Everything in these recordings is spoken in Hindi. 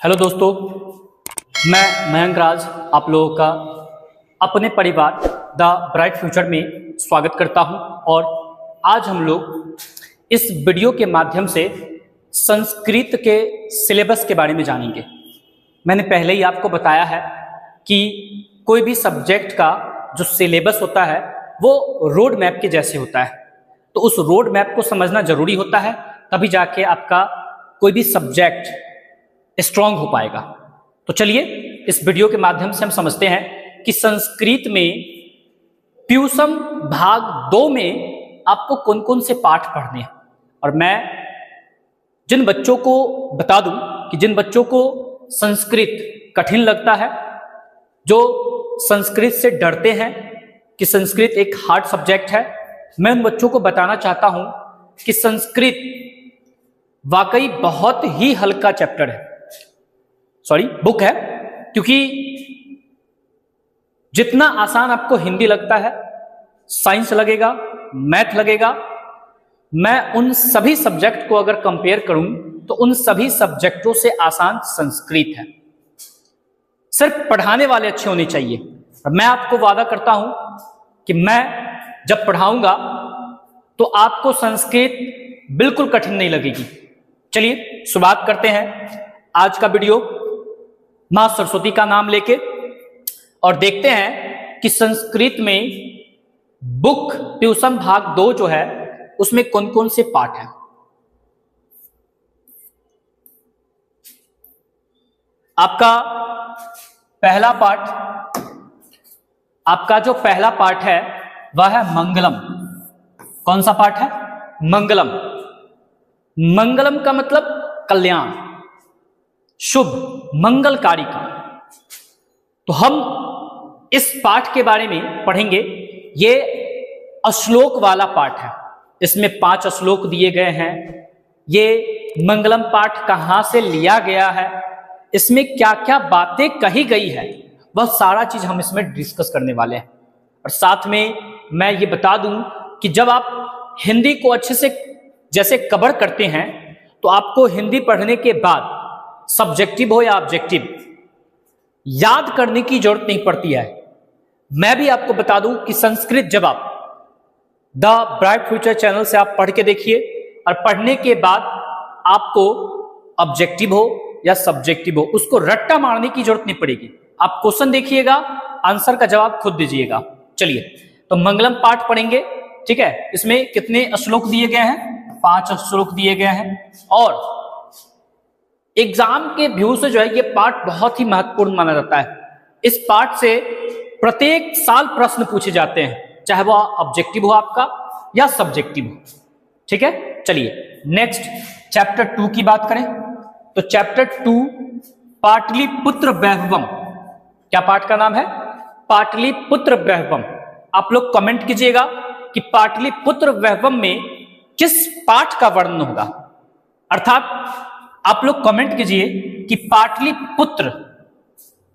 हेलो दोस्तों, मैं मयंक राज आप लोगों का अपने परिवार द ब्राइट फ्यूचर में स्वागत करता हूं। और आज हम लोग इस वीडियो के माध्यम से संस्कृत के सिलेबस के बारे में जानेंगे। मैंने पहले ही आपको बताया है कि कोई भी सब्जेक्ट का जो सिलेबस होता है वो रोड मैप के जैसे होता है, तो उस रोड मैप को समझना जरूरी होता है, तभी जाके आपका कोई भी सब्जेक्ट स्ट्रांग हो पाएगा। तो चलिए इस वीडियो के माध्यम से हम समझते हैं कि संस्कृत में प्यूसम भाग 2 में आपको कौन कौन से पाठ पढ़ने हैं। और मैं जिन बच्चों को बता दूं कि जिन बच्चों को संस्कृत कठिन लगता है, जो संस्कृत से डरते हैं कि संस्कृत एक हार्ड सब्जेक्ट है, मैं उन बच्चों को बताना चाहता हूं कि संस्कृत वाकई बहुत ही हल्का चैप्टर है, बुक है। क्योंकि जितना आसान आपको हिंदी लगता है, साइंस लगेगा, मैथ लगेगा, मैं उन सभी सब्जेक्ट को अगर कंपेयर करूं तो उन सभी सब्जेक्टों से आसान संस्कृत है। सिर्फ पढ़ाने वाले अच्छे होने चाहिए। और मैं आपको वादा करता हूं कि मैं जब पढ़ाऊंगा तो आपको संस्कृत बिल्कुल कठिन नहीं लगेगी। चलिए शुरुआत करते हैं आज का वीडियो मां सरस्वती का नाम लेके, और देखते हैं कि संस्कृत में बुक प्यूसम भाग 2 जो है उसमें कौन कौन से पाठ हैं। आपका जो पहला पाठ है वह है मंगलम। कौन सा पाठ है? मंगलम। मंगलम का मतलब कल्याण, शुभ, मंगलकारी का। तो हम इस पाठ के बारे में पढ़ेंगे। ये श्लोक वाला पाठ है, इसमें 5 श्लोक दिए गए हैं। ये मंगलम पाठ कहां से लिया गया है, इसमें क्या क्या बातें कही गई है, वह सारा चीज हम इसमें डिस्कस करने वाले हैं। और साथ में मैं ये बता दूं कि जब आप हिंदी को अच्छे से जैसे कवर करते हैं तो आपको हिंदी पढ़ने के बाद सब्जेक्टिव हो या ऑब्जेक्टिव याद करने की जरूरत नहीं पड़ती है। मैं भी आपको बता दूं कि संस्कृत जब आप द ब्राइट फ्यूचर चैनल से आप पढ़ के देखिए, और पढ़ने के बाद आपको ऑब्जेक्टिव हो या सब्जेक्टिव हो, उसको रट्टा मारने की जरूरत नहीं पड़ेगी। आप क्वेश्चन देखिएगा, आंसर का जवाब खुद दीजिएगा। चलिए तो मंगलम पाठ पढ़ेंगे, ठीक है। इसमें कितने श्लोक दिए गए हैं? 5 श्लोक दिए गए हैं। और एग्जाम के व्यू से जो है ये पाठ बहुत ही महत्वपूर्ण माना जाता है। इस पाठ से प्रत्येक साल प्रश्न पूछे जाते हैं, चाहे वो ऑब्जेक्टिव हो आपका या सब्जेक्टिव हो, ठीक है। चलिए नेक्स्ट चैप्टर 2 की बात करें तो चैप्टर 2 पाटलिपुत्र वैभवम। क्या पाठ का नाम है? पाटलिपुत्र वैभवम। आप लोग कमेंट कीजिएगा कि पाटलिपुत्र वैभवम में किस पाठ का वर्णन होगा। अर्थात आप लोग कमेंट कीजिए कि पाटलिपुत्र,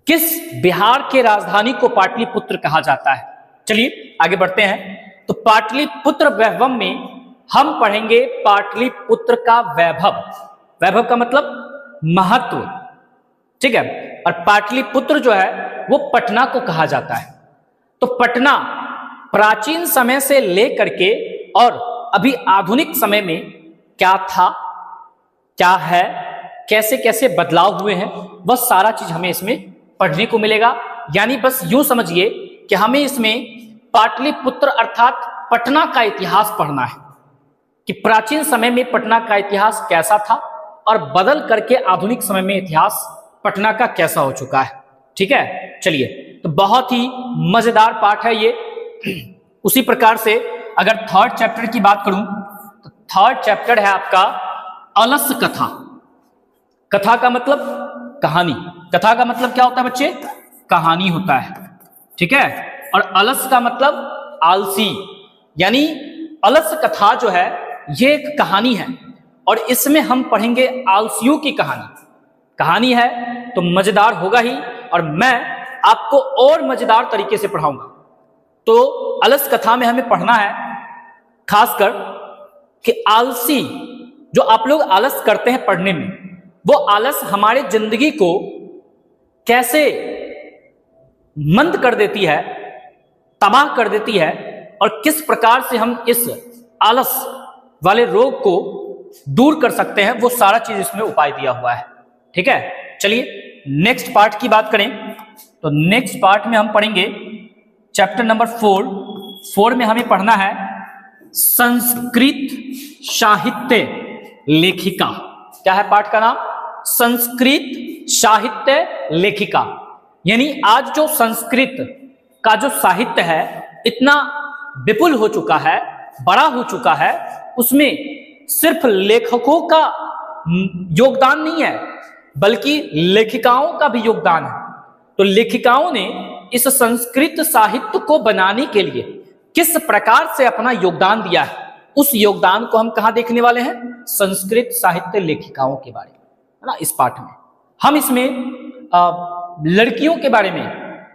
किस बिहार के राजधानी को पाटलिपुत्र कहा जाता है। चलिए आगे बढ़ते हैं। तो पाटलिपुत्र वैभवम में हम पढ़ेंगे पाटलिपुत्र का वैभव। वैभव का मतलब महत्व, ठीक है। और पाटलिपुत्र जो है वो पटना को कहा जाता है। तो पटना प्राचीन समय से लेकर के और अभी आधुनिक समय में क्या था, क्या है, कैसे कैसे बदलाव हुए हैं, वह सारा चीज हमें इसमें पढ़ने को मिलेगा। यानी बस यूं समझिए कि हमें इसमें पाटलिपुत्र अर्थात पटना का इतिहास पढ़ना है कि प्राचीन समय में पटना का इतिहास कैसा था और बदल करके आधुनिक समय में इतिहास पटना का कैसा हो चुका है, ठीक है। चलिए तो बहुत ही मजेदार पाठ है ये। उसी प्रकार से अगर थर्ड चैप्टर की बात करूं तो थर्ड चैप्टर है आपका अलस कथा। कथा का मतलब कहानी। कथा का मतलब क्या होता है बच्चे? कहानी होता है, ठीक है। और अलस का मतलब आलसी, यानी अलस कथा जो है ये एक कहानी है और इसमें हम पढ़ेंगे आलसियों की कहानी। कहानी है तो मजेदार होगा ही, और मैं आपको और मजेदार तरीके से पढ़ाऊंगा। तो अलस कथा में हमें पढ़ना है खासकर कि आलसी, जो आप लोग आलस करते हैं पढ़ने में, वो आलस हमारे जिंदगी को कैसे मंद कर देती है, तबाह कर देती है, और किस प्रकार से हम इस आलस वाले रोग को दूर कर सकते हैं, वो सारा चीज इसमें उपाय दिया हुआ है। ठीक है, चलिए नेक्स्ट पार्ट की बात करें तो नेक्स्ट पार्ट में हम पढ़ेंगे चैप्टर नंबर 4 में हमें पढ़ना है संस्कृत साहित्य लेखिका। क्या है पाठ का नाम? संस्कृत साहित्य लेखिका। यानी आज जो संस्कृत का जो साहित्य है इतना विपुल हो चुका है, बड़ा हो चुका है, उसमें सिर्फ लेखकों का योगदान नहीं है बल्कि लेखिकाओं का भी योगदान है। तो लेखिकाओं ने इस संस्कृत साहित्य को बनाने के लिए किस प्रकार से अपना योगदान दिया है, उस योगदान को हम कहां देखने वाले हैं? संस्कृत साहित्य लेखिकाओं के बारे में, है ना। इस पाठ में हम इसमें लड़कियों के बारे में,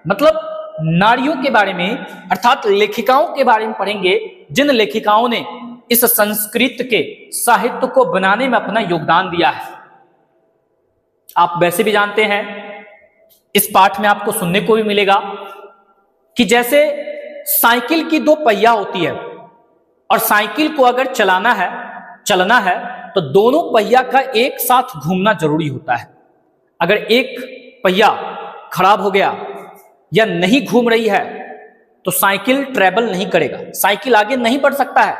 मतलब नारियों के बारे में, अर्थात लेखिकाओं के बारे में पढ़ेंगे, जिन लेखिकाओं ने इस संस्कृत के साहित्य को बनाने में अपना योगदान दिया है। आप वैसे भी जानते हैं, इस पाठ में आपको सुनने को भी मिलेगा कि जैसे साइकिल की 2 पहिया होती है और साइकिल को अगर चलना है तो दोनों पहिया का एक साथ घूमना जरूरी होता है। अगर एक पहिया खराब हो गया या नहीं घूम रही है तो साइकिल ट्रेवल नहीं करेगा, साइकिल आगे नहीं बढ़ सकता है।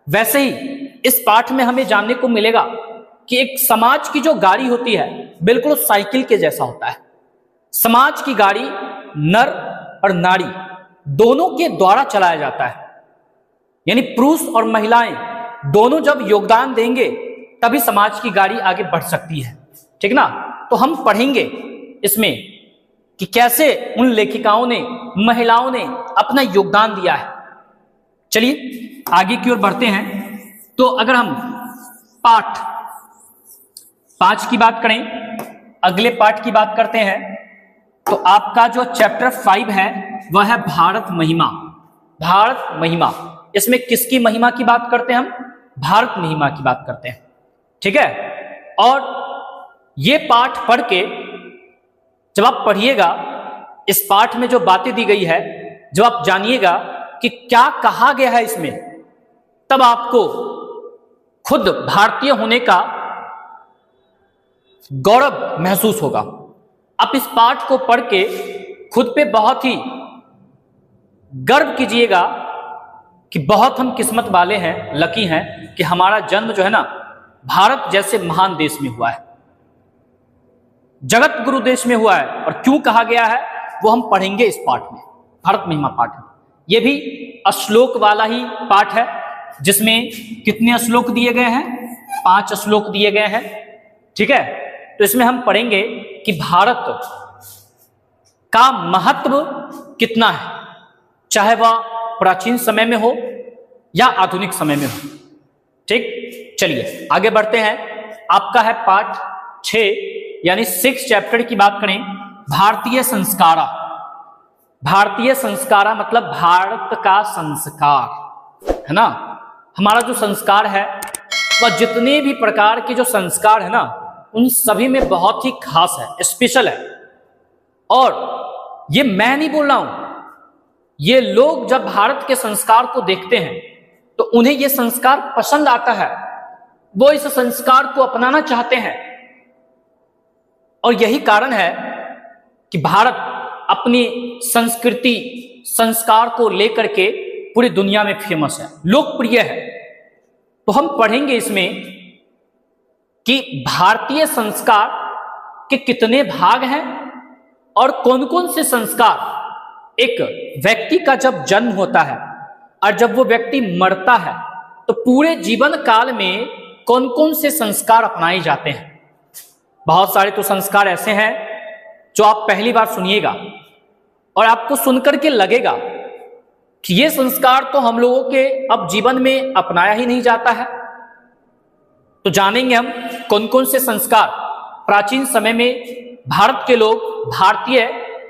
वैसे ही इस पाठ में हमें जानने को मिलेगा कि एक समाज की जो गाड़ी होती है बिल्कुल साइकिल के जैसा होता है। समाज की गाड़ी नर और नारी दोनों के द्वारा चलाया जाता है, यानी पुरुष और महिलाएं दोनों जब योगदान देंगे तभी समाज की गाड़ी आगे बढ़ सकती है। ठीक ना। तो हम पढ़ेंगे इसमें कि कैसे उन लेखिकाओं ने, महिलाओं ने अपना योगदान दिया है। चलिए आगे की ओर बढ़ते हैं। तो अगर हम पाठ 5 की बात करें, अगले पाठ की बात करते हैं, तो आपका जो चैप्टर 5 है वह है भारत महिमा। भारत महिमा, इसमें किसकी महिमा की बात करते हैं हम? भारत महिमा की बात करते हैं। ठीक है। और ये पाठ पढ़ के जब आप पढ़िएगा, इस पाठ में जो बातें दी गई है, जब आप जानिएगा कि क्या कहा गया है इसमें, तब आपको खुद भारतीय होने का गौरव महसूस होगा। आप इस पाठ को पढ़ के खुद पे बहुत ही गर्व कीजिएगा कि बहुत हम किस्मत वाले हैं, लकी हैं कि हमारा जन्म जो है ना भारत जैसे महान देश में हुआ है, जगत गुरु देश में हुआ है। और क्यों कहा गया है वो हम पढ़ेंगे इस पाठ में, भारत महिमा पाठ में। यह भी श्लोक वाला ही पाठ है, जिसमें कितने श्लोक दिए गए हैं? 5 श्लोक दिए गए हैं। ठीक है। तो इसमें हम पढ़ेंगे कि भारत का महत्व कितना है, चाहे वह प्राचीन समय में हो या आधुनिक समय में हो। ठीक, चलिए आगे बढ़ते हैं। आपका है पाठ 6 यानी 6 चैप्टर की बात करें, भारतीय संस्कारा। भारतीय संस्कारा मतलब भारत का संस्कार, है ना। हमारा जो संस्कार है वह जितने भी प्रकार के जो संस्कार है ना उन सभी में बहुत ही खास है, स्पेशल है। और ये मैं नहीं बोल रहा हूं, ये लोग जब भारत के संस्कार को देखते हैं तो उन्हें ये संस्कार पसंद आता है, वो इस संस्कार को अपनाना चाहते हैं। और यही कारण है कि भारत अपनी संस्कृति, संस्कार को लेकर के पूरी दुनिया में फेमस है, लोकप्रिय है। तो हम पढ़ेंगे इसमें कि भारतीय संस्कार के कितने भाग हैं और कौन कौन से संस्कार एक व्यक्ति का जब जन्म होता है और जब वो व्यक्ति मरता है तो पूरे जीवन काल में कौन कौन से संस्कार अपनाए जाते हैं। बहुत सारे तो संस्कार ऐसे हैं जो आप पहली बार सुनिएगा और आपको सुनकर के लगेगा कि ये संस्कार तो हम लोगों के अब जीवन में अपनाया ही नहीं जाता है। तो जानेंगे हम कौन कौन से संस्कार प्राचीन समय में भारत के लोग, भारतीय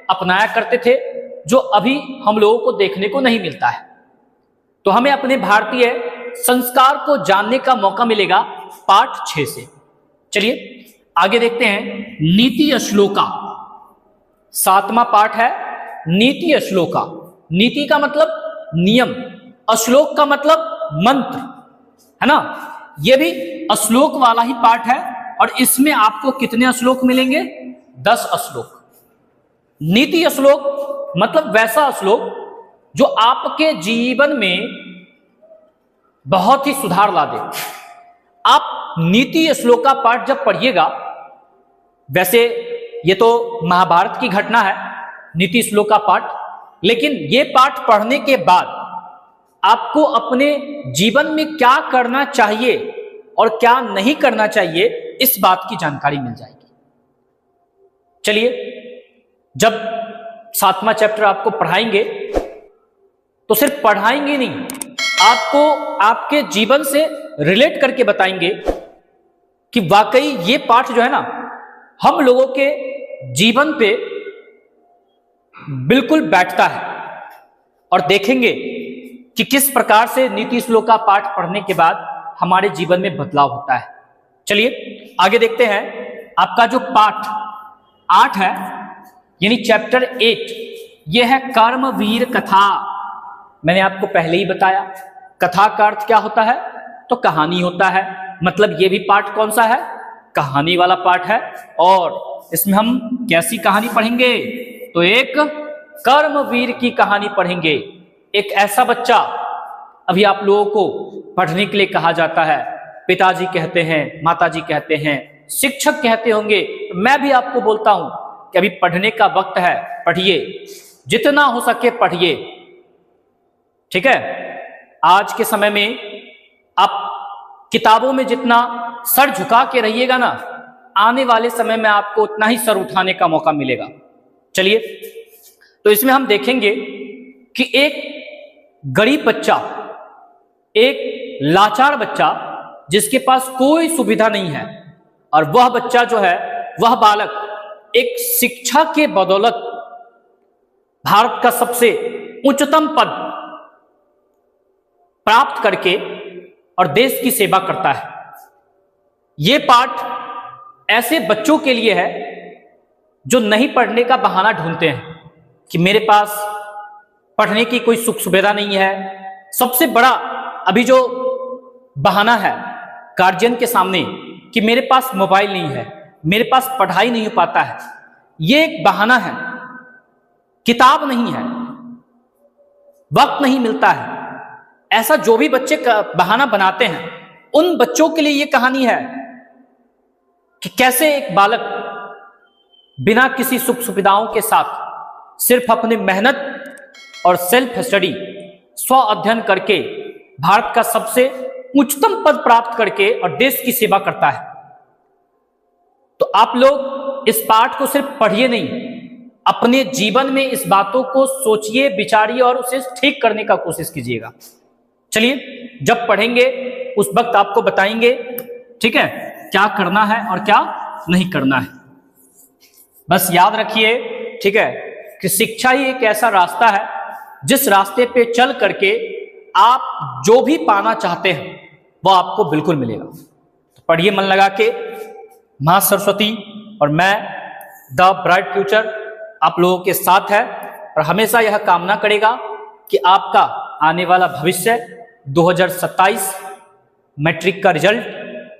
अपनाया करते थे, जो अभी हम लोगों को देखने को नहीं मिलता है। तो हमें अपने भारतीय संस्कार को जानने का मौका मिलेगा पाठ 6 से। चलिए आगे देखते हैं नीति श्लोका, 7वां पाठ है नीति श्लोका। नीति का मतलब नियम, श्लोक का मतलब मंत्र, है ना। यह भी श्लोक वाला ही पाठ है और इसमें आपको कितने श्लोक मिलेंगे? 10 श्लोक। नीति श्लोक मतलब वैसा श्लोक जो आपके जीवन में बहुत ही सुधार ला दे। आप नीति श्लोक का पाठ जब पढ़िएगा, वैसे ये तो महाभारत की घटना है नीति श्लोक का पाठ, लेकिन ये पाठ पढ़ने के बाद आपको अपने जीवन में क्या करना चाहिए और क्या नहीं करना चाहिए इस बात की जानकारी मिल जाएगी। चलिए, जब 7वां चैप्टर आपको पढ़ाएंगे तो सिर्फ पढ़ाएंगे नहीं, आपको आपके जीवन से रिलेट करके बताएंगे कि वाकई ये पाठ जो है ना हम लोगों के जीवन पे बिल्कुल बैठता है, और देखेंगे कि किस प्रकार से नीति श्लोक का पाठ पढ़ने के बाद हमारे जीवन में बदलाव होता है। चलिए आगे देखते हैं। आपका जो पाठ 8 है यानी चैप्टर 8, यह है कर्मवीर कथा। मैंने आपको पहले ही बताया कथा का अर्थ क्या होता है, तो कहानी होता है। मतलब ये भी पाठ कौन सा है? कहानी वाला पाठ है। और इसमें हम कैसी कहानी पढ़ेंगे? तो एक कर्मवीर की कहानी पढ़ेंगे। एक ऐसा बच्चा, अभी आप लोगों को पढ़ने के लिए कहा जाता है, पिताजी कहते हैं, माताजी कहते हैं, शिक्षक कहते होंगे, मैं भी आपको बोलता हूं कि अभी पढ़ने का वक्त है, पढ़िए, जितना हो सके पढ़िए। ठीक है, आज के समय में आप किताबों में जितना सर झुका के रहिएगा ना, आने वाले समय में आपको उतना ही सर उठाने का मौका मिलेगा। चलिए, तो इसमें हम देखेंगे कि एक गरीब बच्चा, एक लाचार बच्चा जिसके पास कोई सुविधा नहीं है, और वह बच्चा जो है, वह बालक एक शिक्षा के बदौलत भारत का सबसे उच्चतम पद प्राप्त करके और देश की सेवा करता है। यह पाठ ऐसे बच्चों के लिए है जो नहीं पढ़ने का बहाना ढूंढते हैं कि मेरे पास पढ़ने की कोई सुख सुविधा नहीं है। सबसे बड़ा अभी जो बहाना है गार्जियन के सामने कि मेरे पास मोबाइल नहीं है, मेरे पास पढ़ाई नहीं हो पाता है, यह एक बहाना है। किताब नहीं है, वक्त नहीं मिलता है, ऐसा जो भी बच्चे का बहाना बनाते हैं, उन बच्चों के लिए यह कहानी है कि कैसे एक बालक बिना किसी सुख सुविधाओं के साथ सिर्फ अपनी मेहनत और सेल्फ स्टडी, स्व अध्ययन करके भारत का सबसे उच्चतम पद प्राप्त करके और देश की सेवा करता है। तो आप लोग इस पाठ को सिर्फ पढ़िए नहीं, अपने जीवन में इस बातों को सोचिए, विचारिए और उसे ठीक करने का कोशिश कीजिएगा। चलिए, जब पढ़ेंगे उस वक्त आपको बताएंगे, ठीक है, क्या करना है और क्या नहीं करना है। बस याद रखिए, ठीक है, कि शिक्षा ही एक ऐसा रास्ता है जिस रास्ते पे चल करके आप जो भी पाना चाहते हैं वो आपको बिल्कुल मिलेगा। तो पढ़िए मन लगा के। मां सरस्वती और मैं द ब्राइट फ्यूचर आप लोगों के साथ है और हमेशा यह कामना करेगा कि आपका आने वाला भविष्य 2027 मैट्रिक का रिजल्ट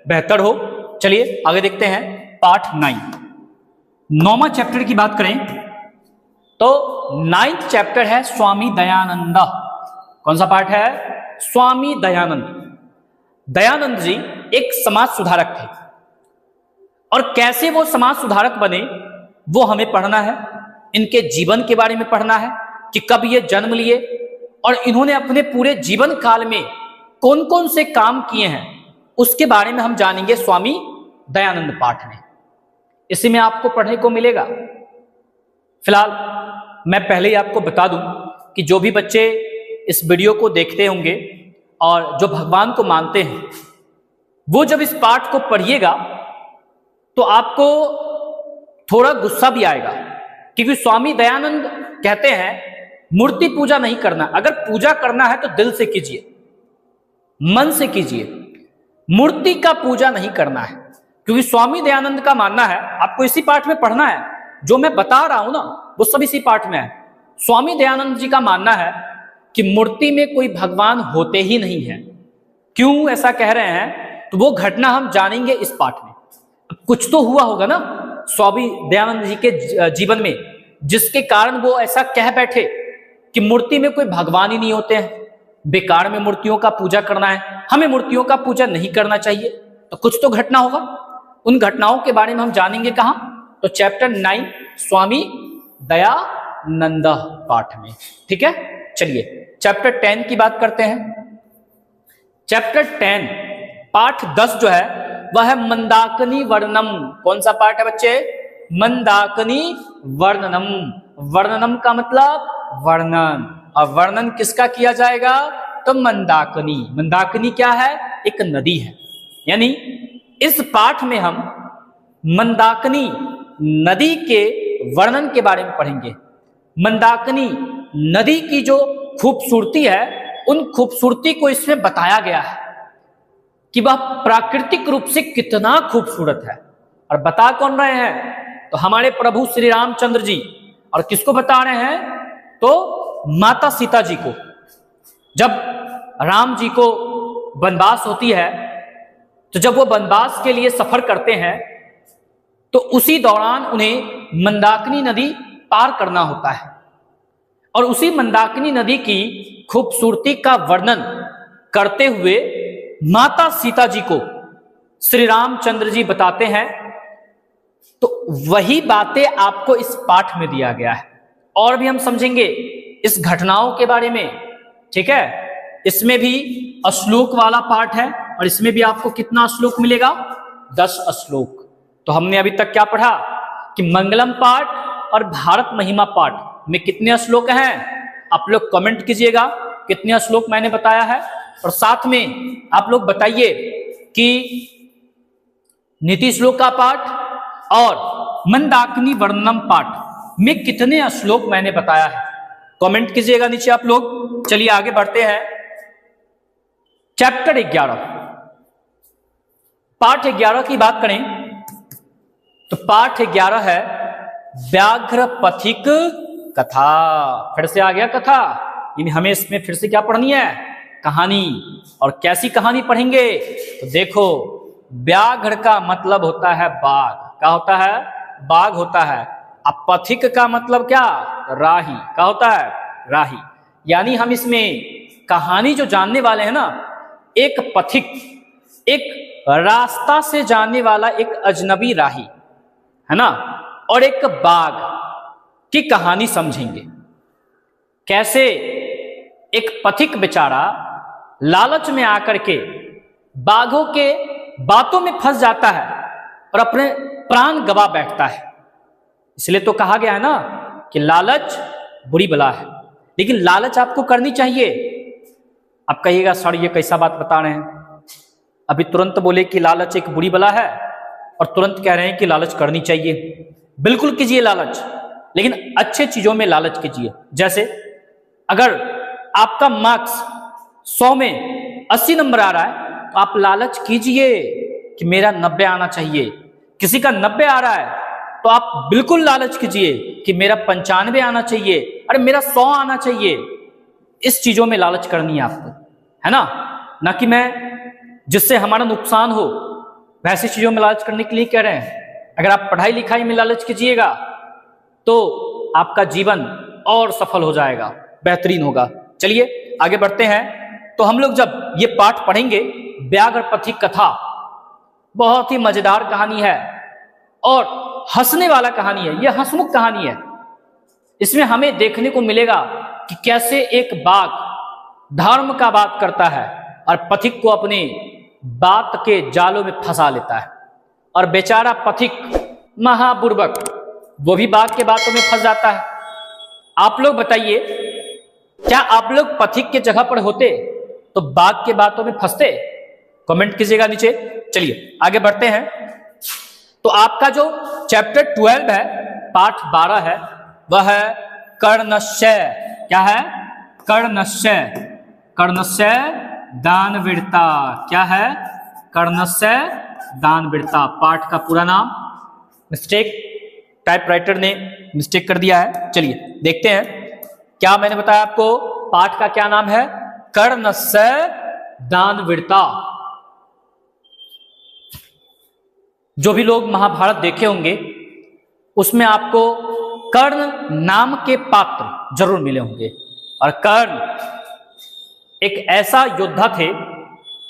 बेहतर हो। चलिए आगे देखते हैं पाठ 9वां चैप्टर की बात करें तो 9th चैप्टर है स्वामी दयानंद। कौन सा पाठ है? स्वामी दयानंद। दयानंद जी एक समाज सुधारक थे और कैसे वो समाज सुधारक बने वो हमें पढ़ना है। इनके जीवन के बारे में पढ़ना है कि कब ये जन्म लिए और इन्होंने अपने पूरे जीवन काल में कौन कौन से काम किए हैं, उसके बारे में हम जानेंगे स्वामी दयानंद पाठ में। इसी में आपको पढ़ने को मिलेगा। फिलहाल मैं पहले ही आपको बता दूं कि जो भी बच्चे इस वीडियो को देखते होंगे और जो भगवान को मानते हैं, वो जब इस पाठ को पढ़िएगा तो आपको थोड़ा गुस्सा भी आएगा, क्योंकि स्वामी दयानंद कहते हैं मूर्ति पूजा नहीं करना। अगर पूजा करना है तो दिल से कीजिए, मन से कीजिए, मूर्ति का पूजा नहीं करना है। क्योंकि स्वामी दयानंद का मानना है, आपको इसी पाठ में पढ़ना है, जो मैं बता रहा हूं ना वो सब इसी पाठ में है। स्वामी दयानंद जी का मानना है कि मूर्ति में कोई भगवान होते ही नहीं है। क्यों ऐसा कह रहे हैं, तो वो घटना हम जानेंगे इस पाठ में। कुछ तो हुआ होगा ना स्वामी दयानंद जी के जीवन में, जिसके कारण वो ऐसा कह बैठे कि मूर्ति में कोई भगवान ही नहीं होते हैं, बेकार में मूर्तियों का पूजा करना है, हमें मूर्तियों का पूजा नहीं करना चाहिए। तो कुछ तो घटना होगा, उन घटनाओं के बारे में हम जानेंगे कहां, तो चैप्टर 9 स्वामी दयानंद पाठ में। ठीक है, चलिए चैप्टर 10 की बात करते हैं। चैप्टर 10 पाठ 10 जो है वह है मंदाकिनी वर्णनम। कौन सा पाठ है बच्चे, मंदाकिनी वर्णनम। वर्णनम का मतलब वर्णन, और वर्णन किसका किया जाएगा, तो मंदाकिनी। मंदाकिनी क्या है, एक नदी है। यानी इस पाठ में हम मंदाकिनी नदी के वर्णन के बारे में पढ़ेंगे। मंदाकिनी नदी की जो खूबसूरती है, उन खूबसूरती को इसमें बताया गया है कि वह प्राकृतिक रूप से कितना खूबसूरत है। और बता कौन रहे हैं, तो हमारे प्रभु श्री रामचंद्र जी। और किसको बता रहे हैं, तो माता सीता जी को। जब राम जी को वनवास होती है, तो जब वो वनवास के लिए सफर करते हैं, तो उसी दौरान उन्हें मंदाकिनी नदी पार करना होता है। और उसी मंदाकिनी नदी की खूबसूरती का वर्णन करते हुए माता सीता जी को श्री रामचंद्र जी बताते हैं। तो वही बातें आपको इस पाठ में दिया गया है। और भी हम समझेंगे इस घटनाओं के बारे में। ठीक है, इसमें भी श्लोक वाला पाठ है, और इसमें भी आपको कितना श्लोक मिलेगा, 10 श्लोक। तो हमने अभी तक क्या पढ़ा कि मंगलम पाठ और भारत महिमा पाठ में कितने श्लोक हैं, आप लोग कमेंट कीजिएगा कितने श्लोक मैंने बताया है। और साथ में आप लोग बताइए कि नीति श्लोक का पाठ और मंदाकिनी वर्णनम पाठ में कितने श्लोक मैंने बताया है, कमेंट कीजिएगा नीचे आप लोग। चलिए आगे बढ़ते हैं। चैप्टर 11 पाठ 11 की बात करें तो पाठ 11 है व्याघ्र पथिक कथा। फिर से आ गया कथा, यानी हमें इसमें फिर से क्या पढ़नी है, कहानी। और कैसी कहानी पढ़ेंगे, तो देखो व्याघ्र का मतलब होता है बाघ। क्या होता है, बाघ होता है। अब पथिक का मतलब क्या, राही। क्या होता है, राही। यानी हम इसमें कहानी जो जानने वाले हैं ना, एक पथिक, एक रास्ता से जाने वाला एक अजनबी राही है ना, और एक बाघ की कहानी समझेंगे। कैसे एक पथिक बेचारा लालच में आकर के बाघों के बातों में फंस जाता है और अपने प्राण गवा बैठता है। इसलिए तो कहा गया है ना कि लालच बुरी बला है, लेकिन लालच आपको करनी चाहिए। आप कहिएगा सर ये कैसा बात बता रहे हैं, अभी तुरंत बोले कि लालच एक बुरी बला है और तुरंत कह रहे हैं कि लालच करनी चाहिए। बिल्कुल कीजिए लालच, लेकिन अच्छे चीजों में लालच कीजिए। जैसे अगर आपका मार्क्स 100 में 80 नंबर आ रहा है, तो आप लालच कीजिए कि मेरा 90 आना चाहिए। किसी का 90 आ रहा है तो आप बिल्कुल लालच कीजिए कि मेरा 95 आना चाहिए, अरे मेरा 100 आना चाहिए। इस चीजों में लालच करनी है आपको, है ना, ना कि मैं जिससे हमारा नुकसान हो वैसी चीजों में लालच करने के लिए कह रहे हैं। अगर आप पढ़ाई लिखाई में लालच कीजिएगा तो आपका जीवन और सफल हो जाएगा, बेहतरीन होगा। चलिए आगे बढ़ते हैं। तो हम लोग जब ये पाठ पढ़ेंगे व्याघ्र पथिक कथा, बहुत ही मजेदार कहानी है और हंसने वाला कहानी है। यह हंसमुख कहानी है। इसमें हमें देखने को मिलेगा कि कैसे एक बाघ धर्म का बात करता है और पथिक को अपने बात के जालों में फंसा लेता है, और बेचारा पथिक महाबुर्बक वो भी बाघ के बातों में फंस जाता है। आप लोग बताइए, क्या आप लोग पथिक के जगह पर होते तो बाघ के बातों में फंसते? कमेंट कीजिएगा नीचे। चलिए आगे बढ़ते हैं। तो आपका जो चैप्टर 12 है, पाठ 12 है, वह है कर्णस्य। क्या है, कर्णस्य। कर्णस्य दानवीरता। क्या है, कर्णस्य दानवीरता, पाठ का पूरा नाम। मिस्टेक, टाइपराइटर ने मिस्टेक कर दिया है। चलिए देखते हैं क्या मैंने बताया आपको, पाठ का क्या नाम है, कर्णस्य दानवीरता। जो भी लोग महाभारत देखे होंगे उसमें आपको कर्ण नाम के पात्र जरूर मिले होंगे, और कर्ण एक ऐसा योद्धा थे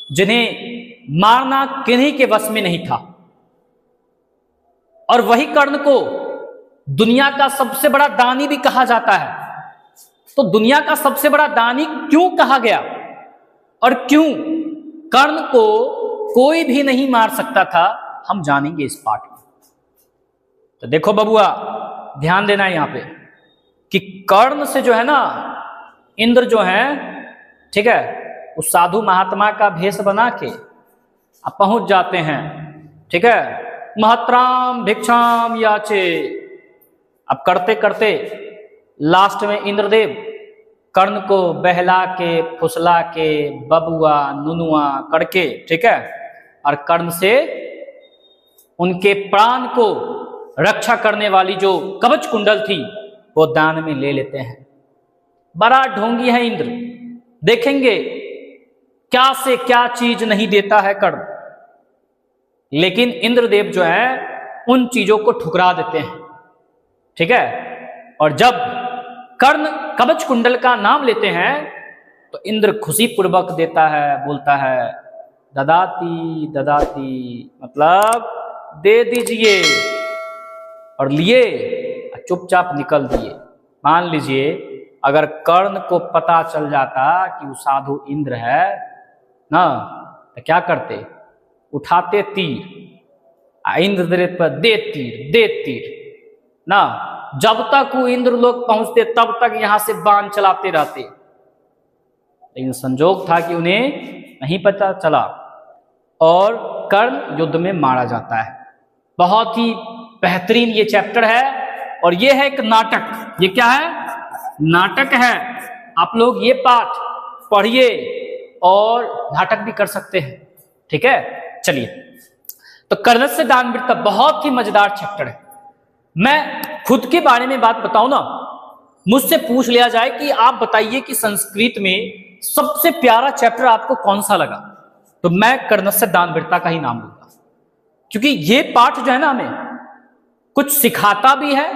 जिन्हें मारना किन्हीं के वश में नहीं था, और वही कर्ण को दुनिया का सबसे बड़ा दानी भी कहा जाता है। तो दुनिया का सबसे बड़ा दानी क्यों कहा गया और क्यों कर्ण को कोई भी नहीं मार सकता था, हम जानेंगे इस पाठ में। तो देखो बबुआ, ध्यान देना है यहां पे कि कर्ण से जो है ना इंद्र जो है, ठीक है, उस साधु महात्मा का भेष बना के अब पहुंच जाते हैं, ठीक है, महत्राम भिक्षाम याचे। अब करते करते लास्ट में इंद्रदेव कर्ण को बहला के फुसला के बबुआ नुनुआ करके, ठीक है, और कर्ण से उनके प्राण को रक्षा करने वाली जो कवच कुंडल थी वो दान में ले लेते हैं। बड़ा ढोंगी है इंद्र, देखेंगे क्या से क्या चीज नहीं देता है कर्ण, लेकिन इंद्रदेव जो है उन चीजों को ठुकरा देते हैं, ठीक है। और जब कर्ण कवच कुंडल का नाम लेते हैं तो इंद्र खुशी पूर्वक देता है, बोलता है ददाती ददाती, मतलब दे दीजिए, और लिए चुपचाप निकल दिए। मान लीजिए अगर कर्ण को पता चल जाता कि वो साधु इंद्र है ना, तो क्या करते, उठाते तीर, इंद्रदेव पर दे तीर ना, जब तक वो इंद्र लोग पहुंचते तब तक यहां से बाण चलाते रहते, लेकिन संजोग था कि उन्हें नहीं पता चला और कर्ण युद्ध में मारा जाता है। बहुत ही बेहतरीन ये चैप्टर है, और ये है एक नाटक। ये क्या है, नाटक है। आप लोग ये पाठ पढ़िए और नाटक भी कर सकते हैं, ठीक है। चलिए, तो कर्णस्य दानवीरता बहुत ही मजेदार चैप्टर है। मैं खुद के बारे में बात बताऊं ना, मुझसे पूछ लिया जाए कि आप बताइए कि संस्कृत में सबसे प्यारा चैप्टर आपको कौन सा लगा, तो मैं कर्णस्य दानवीरता का ही नाम लूंगा, क्योंकि ये पाठ जो है ना हमें कुछ सिखाता भी है,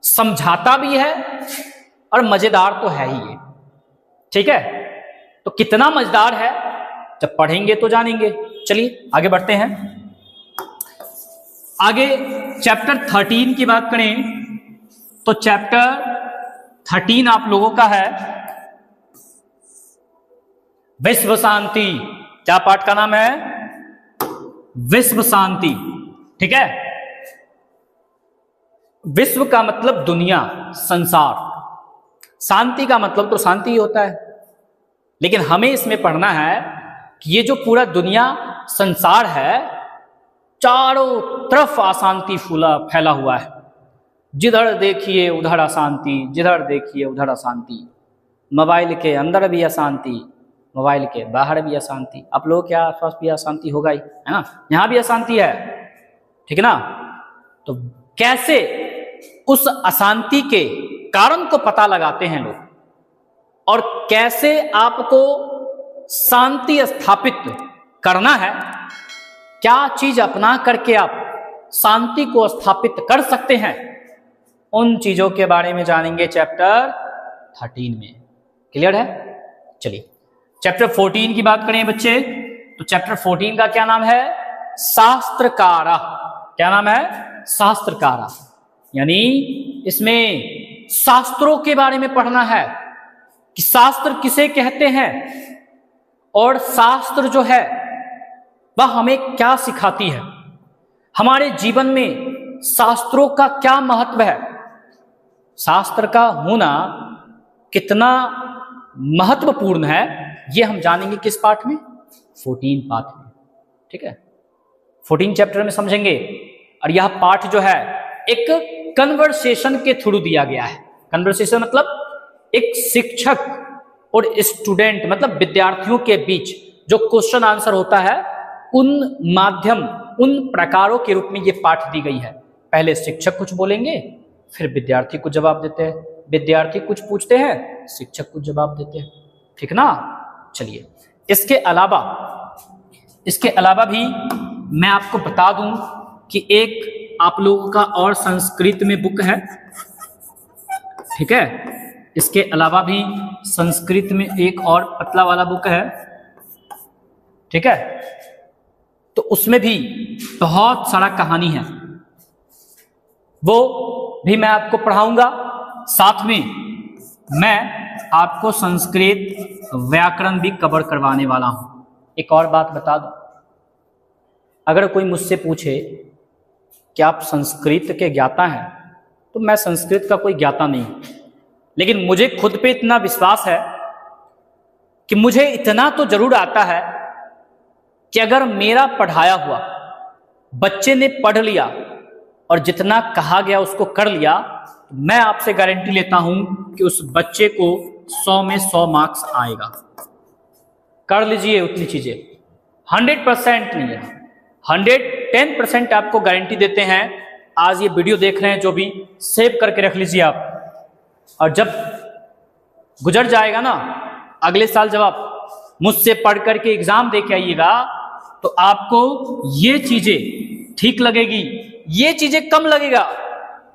समझाता भी है, और मजेदार तो है ही ये, ठीक है। तो कितना मजेदार है जब पढ़ेंगे तो जानेंगे। चलिए आगे बढ़ते हैं। आगे चैप्टर 13 की बात करें तो चैप्टर 13 आप लोगों का है विश्व शांति। क्या पाठ का नाम है, विश्व शांति, ठीक है। विश्व का मतलब दुनिया, संसार, शांति का मतलब तो शांति ही होता है, लेकिन हमें इसमें पढ़ना है कि ये जो पूरा दुनिया संसार है, चारों तरफ अशांति फैला हुआ है। जिधर देखिए उधर अशांति, जिधर देखिए उधर अशांति, मोबाइल के अंदर भी अशांति, मोबाइल के बाहर भी अशांति, आप लोगों के आसपास भी अशांति होगा ही, है ना, यहाँ भी अशांति है, ठीक है ना। तो कैसे उस अशांति के कारण को पता लगाते हैं लोग, और कैसे आपको शांति स्थापित करना है, क्या चीज अपना करके आप शांति को स्थापित कर सकते हैं, उन चीजों के बारे में जानेंगे चैप्टर 13 में। क्लियर है। चलिए चैप्टर 14 की बात करें बच्चे, तो चैप्टर 14 का क्या नाम है, शास्त्रकारा। क्या नाम है, शास्त्रकारा, यानी इसमें शास्त्रों के बारे में पढ़ना है कि शास्त्र किसे कहते हैं, और शास्त्र जो है वह हमें क्या सिखाती है, हमारे जीवन में शास्त्रों का क्या महत्व है, शास्त्र का होना कितना महत्वपूर्ण है, ये हम जानेंगे किस पाठ में, 14 पाठ में, ठीक है। 14 चैप्टर में समझेंगे। और यह पाठ जो है एक कन्वर्सेशन के थ्रू दिया गया है। कन्वर्सेशन मतलब एक शिक्षक और स्टूडेंट, मतलब विद्यार्थियों के बीच जो क्वेश्चन आंसर होता है उन माध्यम, उन प्रकारों के रूप में ये पाठ दी गई है। पहले शिक्षक कुछ बोलेंगे, फिर विद्यार्थी कुछ जवाब देते हैं, विद्यार्थी कुछ पूछते हैं, शिक्षक कुछ जवाब देते हैं, ठीक ना। चलिए, इसके अलावा भी मैं आपको बता दूं कि एक आप लोगों का और संस्कृत में बुक है, ठीक है। इसके अलावा भी संस्कृत में एक और पतला वाला बुक है, ठीक है। तो उसमें भी बहुत सारा कहानी है, वो भी मैं आपको पढ़ाऊंगा। साथ में मैं आपको संस्कृत व्याकरण भी कवर करवाने वाला हूं। एक और बात बता दूं, अगर कोई मुझसे पूछे कि आप संस्कृत के ज्ञाता हैं, तो मैं संस्कृत का कोई ज्ञाता नहीं, लेकिन मुझे खुद पे इतना विश्वास है कि मुझे इतना तो जरूर आता है कि अगर मेरा पढ़ाया हुआ बच्चे ने पढ़ लिया और जितना कहा गया उसको कर लिया, तो मैं आपसे गारंटी लेता हूं कि उस बच्चे को 100 में 100 मार्क्स आएगा। कर लीजिए उतनी चीजें, 100% नहीं है, 110% आपको गारंटी देते हैं। आज ये वीडियो देख रहे हैं जो भी, सेव करके रख लीजिए आप, और जब गुजर जाएगा ना, अगले साल जब आप मुझसे पढ़ करके एग्जाम दे के आइएगा, तो आपको ये चीजें ठीक लगेगी, ये चीजें कम लगेगा।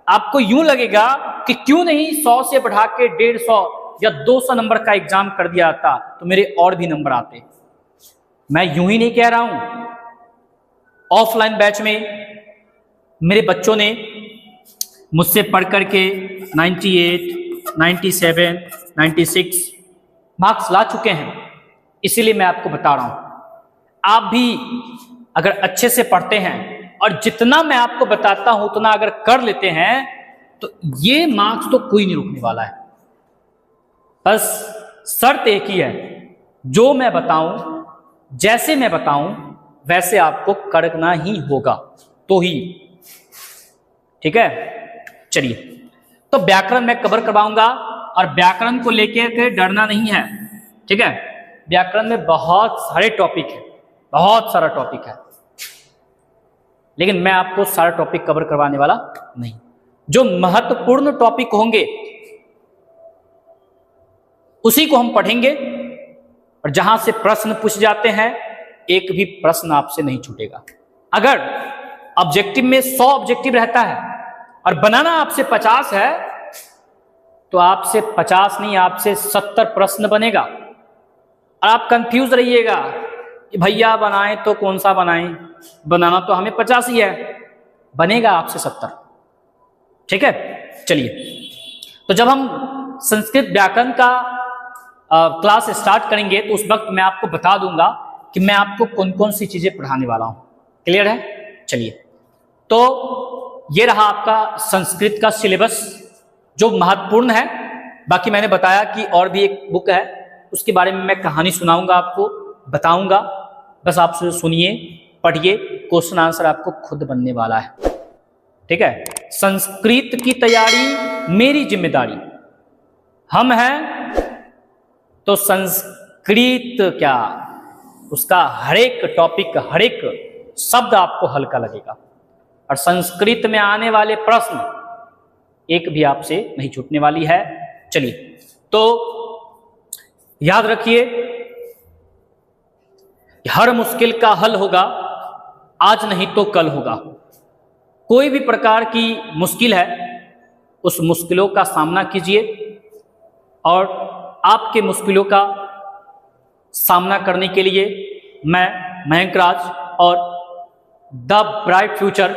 आपको यूं लगेगा कि क्यों नहीं 100 से बढ़ा के 150 या 200 नंबर का एग्जाम कर दिया था तो मेरे और भी नंबर आते। मैं यूं ही नहीं कह रहा हूं, ऑफलाइन बैच में मेरे बच्चों ने मुझसे पढ़ करके 98, 97, 96 मार्क्स ला चुके हैं। इसीलिए मैं आपको बता रहा हूं, आप भी अगर अच्छे से पढ़ते हैं और जितना मैं आपको बताता हूं उतना अगर कर लेते हैं, तो ये मार्क्स तो कोई नहीं रुकने वाला है। बस शर्त एक ही है, जो मैं बताऊं, जैसे मैं बताऊं वैसे आपको करना ही होगा, तो ही, ठीक है। चलिए, तो व्याकरण मैं कवर करवाऊंगा, और व्याकरण को लेकर के डरना नहीं है, ठीक है। व्याकरण में बहुत सारे टॉपिक है, बहुत सारा टॉपिक है, लेकिन मैं आपको सारा टॉपिक कवर करवाने वाला नहीं। जो महत्वपूर्ण टॉपिक होंगे उसी को हम पढ़ेंगे, और जहां से प्रश्न पूछ जाते हैं एक भी प्रश्न आपसे नहीं छूटेगा। अगर ऑब्जेक्टिव में 100 ऑब्जेक्टिव रहता है और बनाना आपसे 50 है, तो आपसे 50 नहीं, आपसे 70 प्रश्न बनेगा, और आप कंफ्यूज रहिएगा कि भैया बनाएं तो कौन सा बनाएं, बनाना तो हमें 50 ही है, बनेगा आपसे 70, ठीक है। चलिए, तो जब हम संस्कृत व्याकरण का क्लास स्टार्ट करेंगे तो उस वक्त मैं आपको बता दूंगा कि मैं आपको कौन कौन सी चीजें पढ़ाने वाला हूं। क्लियर है? चलिए, तो ये रहा आपका संस्कृत का सिलेबस जो महत्वपूर्ण है। बाकी मैंने बताया कि और भी एक बुक है, उसके बारे में मैं कहानी सुनाऊंगा, आपको बताऊंगा, बस आप सुनिए, पढ़िए, क्वेश्चन आंसर आपको खुद बनने वाला है, ठीक है। संस्कृत की तैयारी मेरी जिम्मेदारी, हम हैं तो संस्कृत क्या, उसका हर एक टॉपिक, हर एक शब्द आपको हल्का लगेगा, और संस्कृत में आने वाले प्रश्न एक भी आपसे नहीं छूटने वाली है। चलिए, तो याद रखिए, हर मुश्किल का हल होगा, आज नहीं तो कल होगा। कोई भी प्रकार की मुश्किल है, उस मुश्किलों का सामना कीजिए, और आपके मुश्किलों का सामना करने के लिए मैं मयंक राज और द ब्राइट फ्यूचर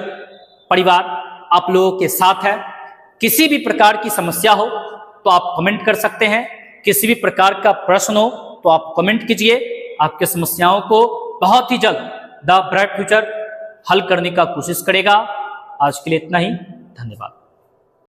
परिवार आप लोगों के साथ है। किसी भी प्रकार की समस्या हो तो आप कमेंट कर सकते हैं, किसी भी प्रकार का प्रश्न हो तो आप कमेंट कीजिए, आपकी समस्याओं को बहुत ही जल्द द ब्राइट फ्यूचर हल करने का कोशिश करेगा। आज के लिए इतना ही, धन्यवाद।